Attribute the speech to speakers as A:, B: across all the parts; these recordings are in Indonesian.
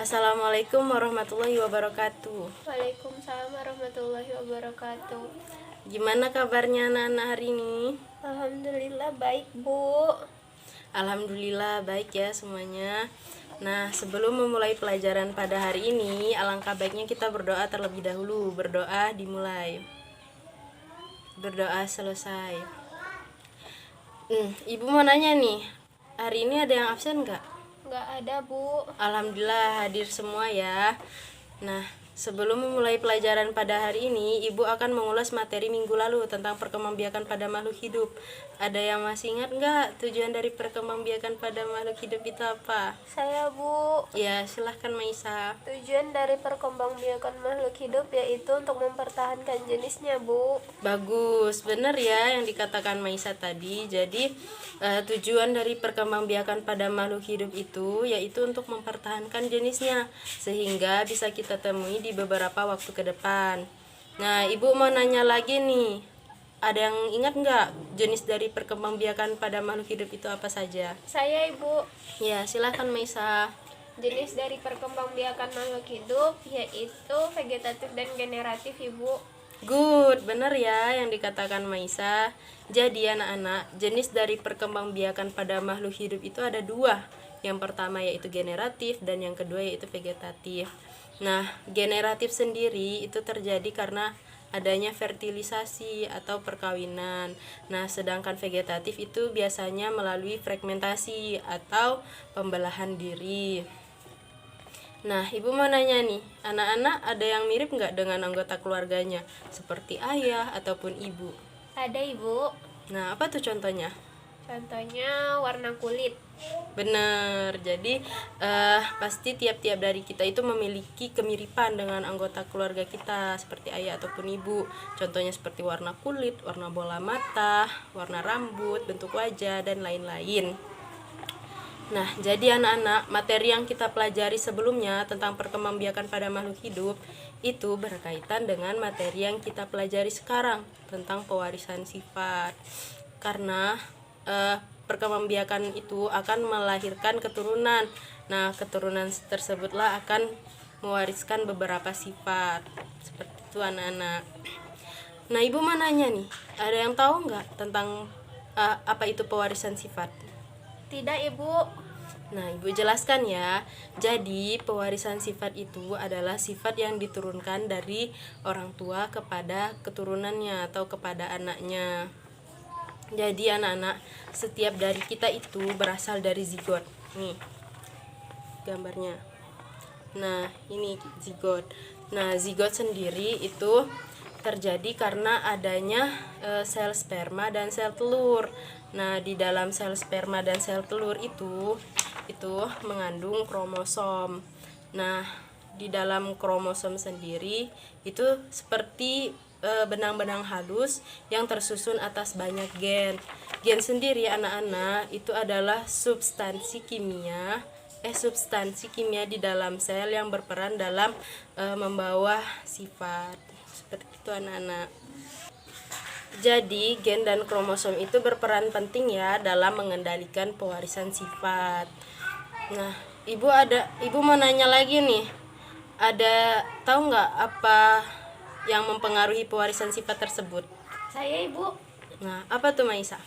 A: Assalamualaikum warahmatullahi wabarakatuh.
B: Waalaikumsalam warahmatullahi wabarakatuh.
A: Gimana kabarnya anak-anak hari ini?
B: Alhamdulillah baik, Bu.
A: Alhamdulillah baik ya semuanya. Nah, sebelum memulai pelajaran pada hari ini, alangkah baiknya kita berdoa terlebih dahulu. Berdoa dimulai. Berdoa selesai. Ibu mau nanya nih, hari ini ada yang absen nggak?
B: Nggak ada, Bu.
A: Alhamdulillah hadir semua ya. Nah, sebelum memulai pelajaran pada hari ini, Ibu akan mengulas materi minggu lalu tentang perkembangbiakan pada makhluk hidup. Ada yang masih ingat nggak tujuan dari perkembangbiakan pada makhluk hidup itu apa?
B: Saya, Bu.
A: Ya, silahkan Maisa.
B: Tujuan dari perkembangbiakan makhluk hidup yaitu untuk mempertahankan jenisnya, Bu.
A: Bagus, benar ya yang dikatakan Maisa tadi. Jadi tujuan dari perkembangbiakan pada makhluk hidup itu yaitu untuk mempertahankan jenisnya sehingga bisa kita temui di beberapa waktu ke depan. Nah, Ibu mau nanya lagi nih. Ada yang ingat nggak jenis dari perkembangbiakan pada makhluk hidup itu apa saja?
B: Saya, Ibu.
A: Ya, silahkan Maisa.
B: Jenis dari perkembangbiakan makhluk hidup yaitu vegetatif dan generatif, Ibu.
A: Good, benar ya yang dikatakan Maisa. Jadi anak-anak, jenis dari perkembangbiakan pada makhluk hidup itu ada dua. Yang pertama yaitu generatif dan yang kedua yaitu vegetatif. Nah, generatif sendiri itu terjadi karena adanya fertilisasi atau perkawinan. Nah, sedangkan vegetatif itu biasanya melalui fragmentasi atau pembelahan diri. Nah, Ibu mau nanya nih, anak-anak ada yang mirip nggak dengan anggota keluarganya, seperti ayah ataupun ibu?
B: Ada, Ibu.
A: Nah, apa tuh contohnya?
B: Contohnya warna kulit.
A: Benar, jadi pasti tiap-tiap dari kita itu memiliki kemiripan dengan anggota keluarga kita, seperti ayah ataupun ibu. Contohnya seperti warna kulit, warna bola mata, warna rambut, bentuk wajah, dan lain-lain. Nah, jadi anak-anak, materi yang kita pelajari sebelumnya tentang perkembangbiakan pada makhluk hidup itu berkaitan dengan materi yang kita pelajari sekarang tentang pewarisan sifat. Karena perkembangbiakan itu akan melahirkan keturunan. Nah, keturunan tersebutlah akan mewariskan beberapa sifat. Seperti itu anak-anak. Nah, Ibu mau nanya nih, ada yang tahu nggak tentang apa itu pewarisan sifat?
B: Tidak, Ibu.
A: Nah, Ibu jelaskan ya. Jadi, pewarisan sifat itu adalah sifat yang diturunkan dari orang tua kepada keturunannya atau kepada anaknya. Jadi, anak-anak, setiap dari kita itu berasal dari zigot. Nih, gambarnya. Nah, ini zigot. Nah, zigot sendiri itu terjadi karena adanya sel sperma dan sel telur. Nah, di dalam sel sperma dan sel telur itu mengandung kromosom. Nah, di dalam kromosom sendiri itu seperti benang-benang halus yang tersusun atas banyak gen. Gen sendiri anak-anak itu adalah substansi kimia di dalam sel yang berperan dalam membawa sifat. Seperti itu anak-anak. Jadi, gen dan kromosom itu berperan penting ya dalam mengendalikan pewarisan sifat. Nah, Ibu mau nanya lagi nih. Ada tahu nggak apa yang mempengaruhi pewarisan sifat tersebut?
B: Saya, Ibu.
A: Nah, apa tuh Maisa?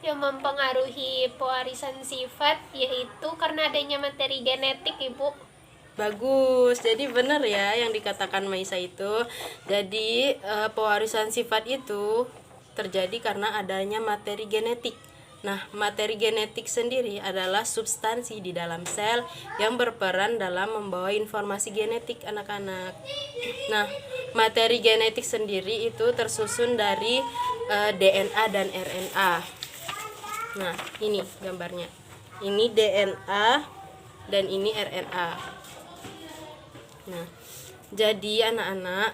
B: Yang mempengaruhi pewarisan sifat yaitu karena adanya materi genetik, Ibu.
A: Bagus, jadi benar ya yang dikatakan Maisa itu. Jadi pewarisan sifat itu terjadi karena adanya materi genetik. Nah, materi genetik sendiri adalah substansi di dalam sel yang berperan dalam membawa informasi genetik anak-anak. Nah, materi genetik sendiri itu tersusun dari DNA dan RNA. Nah, ini gambarnya. Ini DNA dan ini RNA. Nah, jadi anak-anak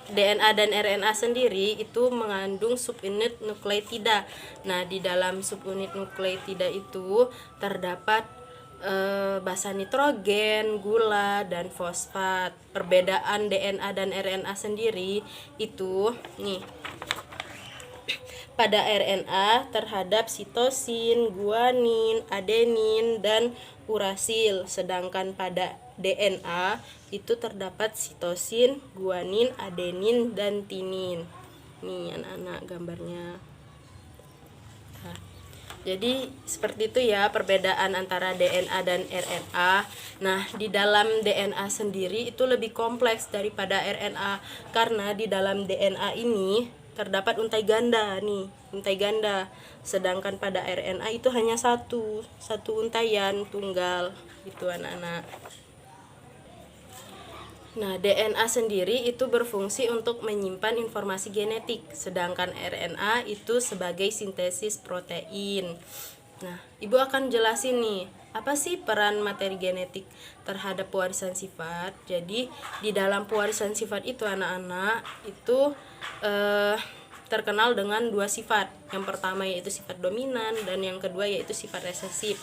A: DNA dan RNA sendiri itu mengandung subunit nukleotida. Nah, di dalam subunit nukleotida itu terdapat basa nitrogen, gula, dan fosfat. Perbedaan DNA dan RNA sendiri itu nih. pada RNA terhadap sitosin, guanin, adenin, dan urasil. Sedangkan pada DNA itu terdapat sitosin, guanin, adenin, dan tinin. Nih anak-anak gambarnya. Nah, jadi seperti itu ya perbedaan antara DNA dan RNA. Nah, di dalam DNA sendiri itu lebih kompleks daripada RNA karena di dalam DNA ini terdapat untai ganda nih, untai ganda. Sedangkan pada RNA itu hanya satu untaian tunggal gitu anak-anak. Nah, DNA sendiri itu berfungsi untuk menyimpan informasi genetik, sedangkan RNA itu sebagai sintesis protein. Nah, Ibu akan jelasin nih, apa sih peran materi genetik terhadap pewarisan sifat. Jadi, di dalam pewarisan sifat itu anak-anak itu terkenal dengan dua sifat. Yang pertama yaitu sifat dominan dan yang kedua yaitu sifat resesif.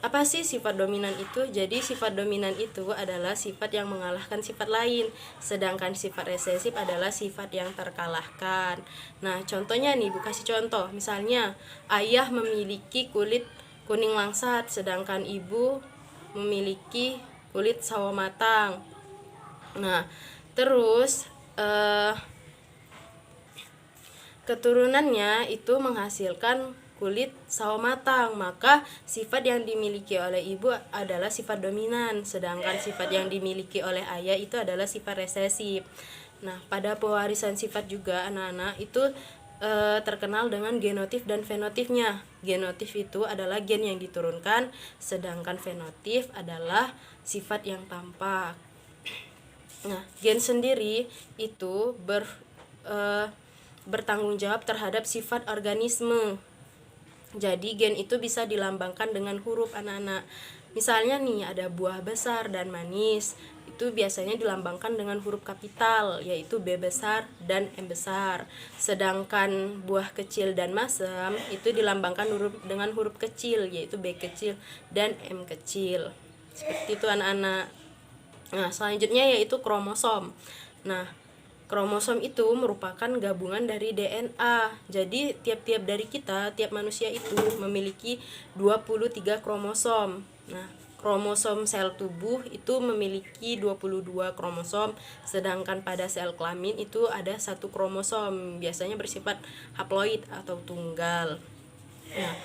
A: Apa sih sifat dominan itu? Jadi sifat dominan itu adalah sifat yang mengalahkan sifat lain, sedangkan sifat resesif adalah sifat yang terkalahkan. Nah, contohnya nih, Bu kasih contoh. Misalnya, ayah memiliki kulit kuning langsat, sedangkan ibu memiliki kulit sawo matang. Nah, terus keturunannya itu menghasilkan kulit sawo matang, maka sifat yang dimiliki oleh ibu adalah sifat dominan, sedangkan sifat yang dimiliki oleh ayah itu adalah sifat resesif. Nah, pada pewarisan sifat juga anak-anak itu terkenal dengan genotip dan fenotipnya. Genotip itu adalah gen yang diturunkan, sedangkan fenotip adalah sifat yang tampak. Nah, gen sendiri itu bertanggung jawab terhadap sifat organisme. Jadi gen itu bisa dilambangkan dengan huruf anak-anak. Misalnya nih ada buah besar dan manis, itu biasanya dilambangkan dengan huruf kapital, yaitu B besar dan M besar. Sedangkan buah kecil dan masam itu dilambangkan dengan huruf kecil, yaitu B kecil dan M kecil. Seperti itu anak-anak. Nah, selanjutnya yaitu kromosom. Nah, kromosom itu merupakan gabungan dari DNA. Jadi tiap-tiap dari kita, tiap manusia itu memiliki 23 kromosom. Nah, kromosom sel tubuh itu memiliki 22 kromosom, sedangkan pada sel kelamin itu ada 1 kromosom, biasanya bersifat haploid atau tunggal. Nah,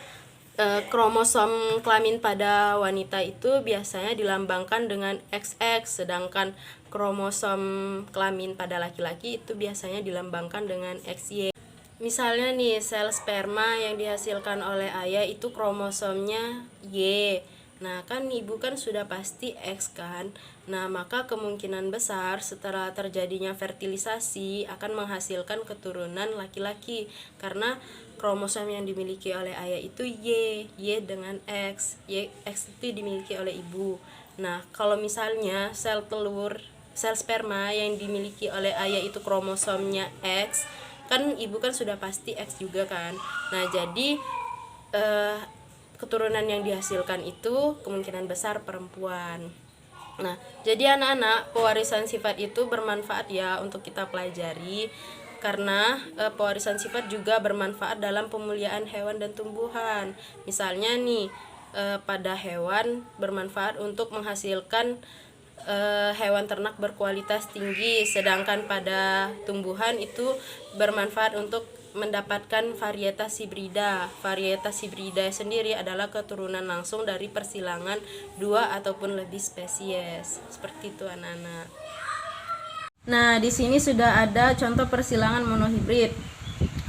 A: kromosom kelamin pada wanita itu biasanya dilambangkan dengan XX, sedangkan kromosom kelamin pada laki-laki itu biasanya dilambangkan dengan XY. Misalnya nih, sel sperma yang dihasilkan oleh ayah itu kromosomnya Y. Nah, kan ibu kan sudah pasti X kan. Nah, maka kemungkinan besar setelah terjadinya fertilisasi akan menghasilkan keturunan laki-laki karena kromosom yang dimiliki oleh ayah itu Y dengan X. X itu dimiliki oleh ibu. Nah, kalau misalnya sel sperma yang dimiliki oleh ayah itu kromosomnya X, kan ibu kan sudah pasti X juga kan. Nah, jadi keturunan yang dihasilkan itu kemungkinan besar perempuan. Nah, jadi anak-anak, pewarisan sifat itu bermanfaat ya untuk kita pelajari karena pewarisan sifat juga bermanfaat dalam pemuliaan hewan dan tumbuhan. Misalnya nih, pada hewan bermanfaat untuk menghasilkan hewan ternak berkualitas tinggi, sedangkan pada tumbuhan itu bermanfaat untuk mendapatkan varietas hibrida. Varietas hibrida sendiri adalah keturunan langsung dari persilangan 2 ataupun lebih spesies. Seperti itu anak-anak. Nah, di sini sudah ada contoh persilangan monohibrid.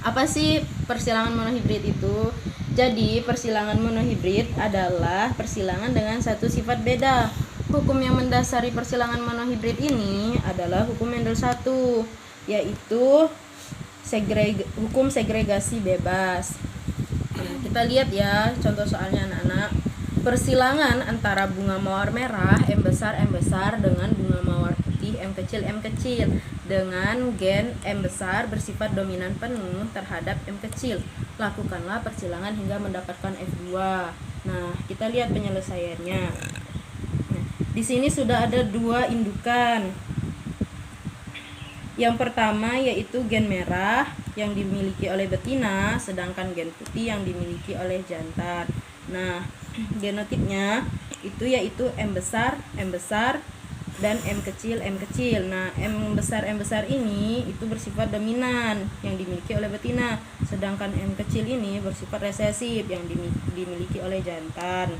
A: Apa sih persilangan monohibrid itu? Jadi, persilangan monohibrid adalah persilangan dengan satu sifat beda. Hukum yang mendasari persilangan monohibrid ini adalah hukum Mendel 1, yaitu hukum segregasi bebas. Nah, kita lihat ya contoh soalnya anak-anak. Persilangan antara bunga mawar merah M besar dengan bunga mawar putih M kecil dengan gen M besar bersifat dominan penuh terhadap M kecil. Lakukanlah persilangan hingga mendapatkan F2. Nah, kita lihat penyelesaiannya. Nah, di sini sudah ada 2 indukan. Yang pertama yaitu gen merah yang dimiliki oleh betina, sedangkan gen putih yang dimiliki oleh jantan. Nah, genotipnya itu yaitu M besar, dan M kecil. Nah, M besar ini itu bersifat dominan yang dimiliki oleh betina, sedangkan M kecil ini bersifat resesif yang dimiliki oleh jantan.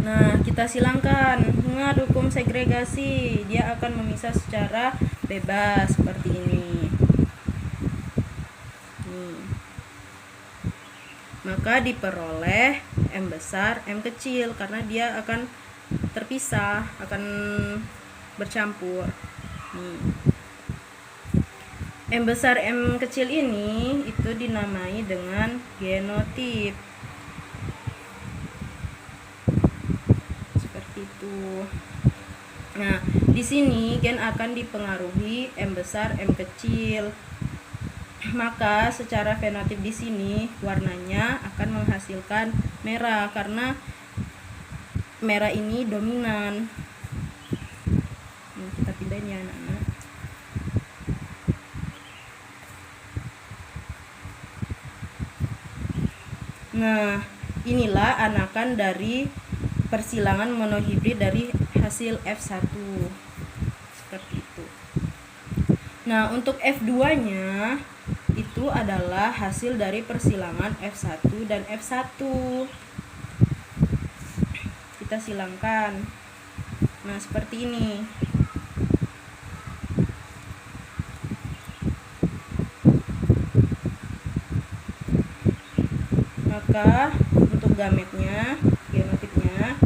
A: Nah, kita silangkan ingat hukum segregasi, dia akan memisah secara bebas seperti ini. Maka diperoleh M besar, M kecil karena dia akan terpisah, akan bercampur. M besar, M kecil ini itu dinamai dengan genotip. Seperti itu. Nah, di sini gen akan dipengaruhi M besar, M kecil. Maka secara fenotip di sini warnanya akan menghasilkan merah karena merah ini dominan. Kita pindahin ya anak-anak. Nah, inilah anakan dari persilangan monohibrid dari hasil F1 seperti itu. Nah, untuk F2-nya itu adalah hasil dari persilangan F1 dan F1. Kita silangkan. Nah, seperti ini. Maka untuk gametnya, genotipnya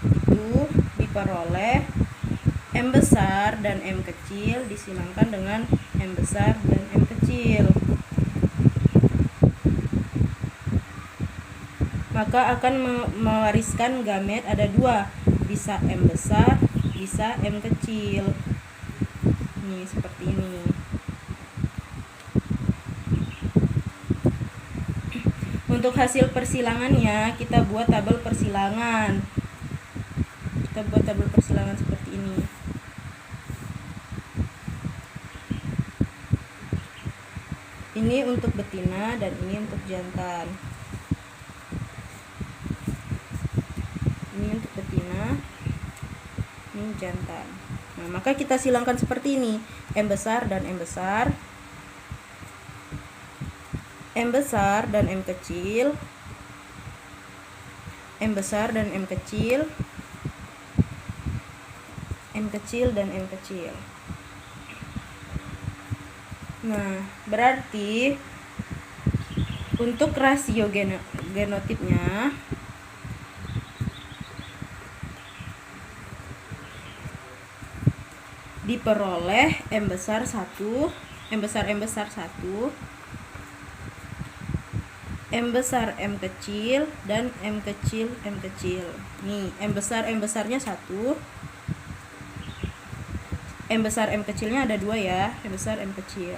A: itu diperoleh M besar dan M kecil disilangkan dengan M besar dan M kecil. Maka akan mewariskan gamet ada dua, bisa M besar, bisa M kecil. Nih seperti ini. Untuk hasil persilangannya kita buat tabel persilangan. Kita buat tabel persilangan seperti ini. Ini untuk betina dan ini untuk jantan. Ini untuk betina, ini jantan. Nah, maka kita silangkan seperti ini. M besar dan M besar, M besar dan M kecil, M besar dan M kecil, M kecil dan M kecil. Nah, berarti untuk rasio genotipnya diperoleh M besar 1, M besar 1, M besar M kecil, dan M kecil. Nih, M besarnya 1, M besar M kecilnya ada 2 ya, M besar M kecil,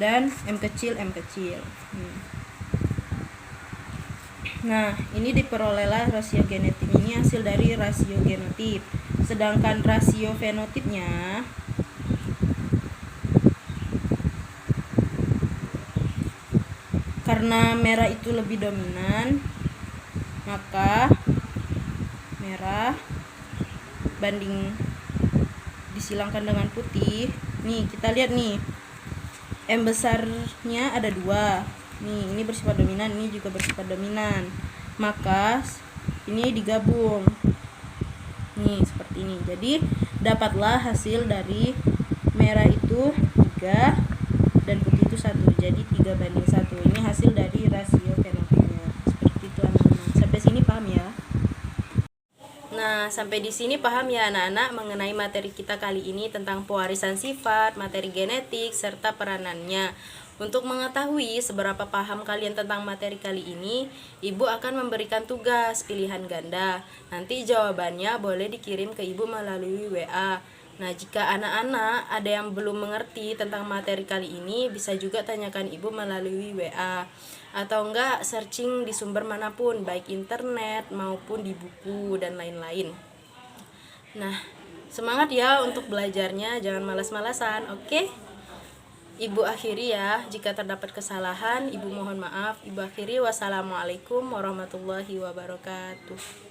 A: dan M kecil. Nah, ini diperolehlah rasio genotip ini hasil dari rasio genotip. Sedangkan rasio fenotipnya karena merah itu lebih dominan, maka merah banding disilangkan dengan putih. Nih, kita lihat nih. M besarnya ada 2. Nih, ini bersifat dominan, ini juga bersifat dominan. Maka ini digabung. Nih, seperti ini. Jadi, dapatlah hasil dari merah itu 3 dan putih itu 1. Jadi 3:1. Ini hasil dari rasio fenotipnya. Seperti itu anak-anak. Sampai sini paham ya? Nah, sampai di sini paham ya anak-anak mengenai materi kita kali ini tentang pewarisan sifat, materi genetik, serta peranannya. Untuk mengetahui seberapa paham kalian tentang materi kali ini, Ibu akan memberikan tugas pilihan ganda. Nanti jawabannya boleh dikirim ke Ibu melalui WA. Nah, jika anak-anak ada yang belum mengerti tentang materi kali ini, bisa juga tanyakan Ibu melalui WA. Atau enggak searching di sumber manapun, baik internet maupun di buku dan lain-lain. Nah, Semangat ya untuk belajarnya, jangan malas-malasan, oke? Ibu akhiri ya, jika terdapat kesalahan, Ibu mohon maaf. Ibu akhiri, wassalamualaikum warahmatullahi wabarakatuh.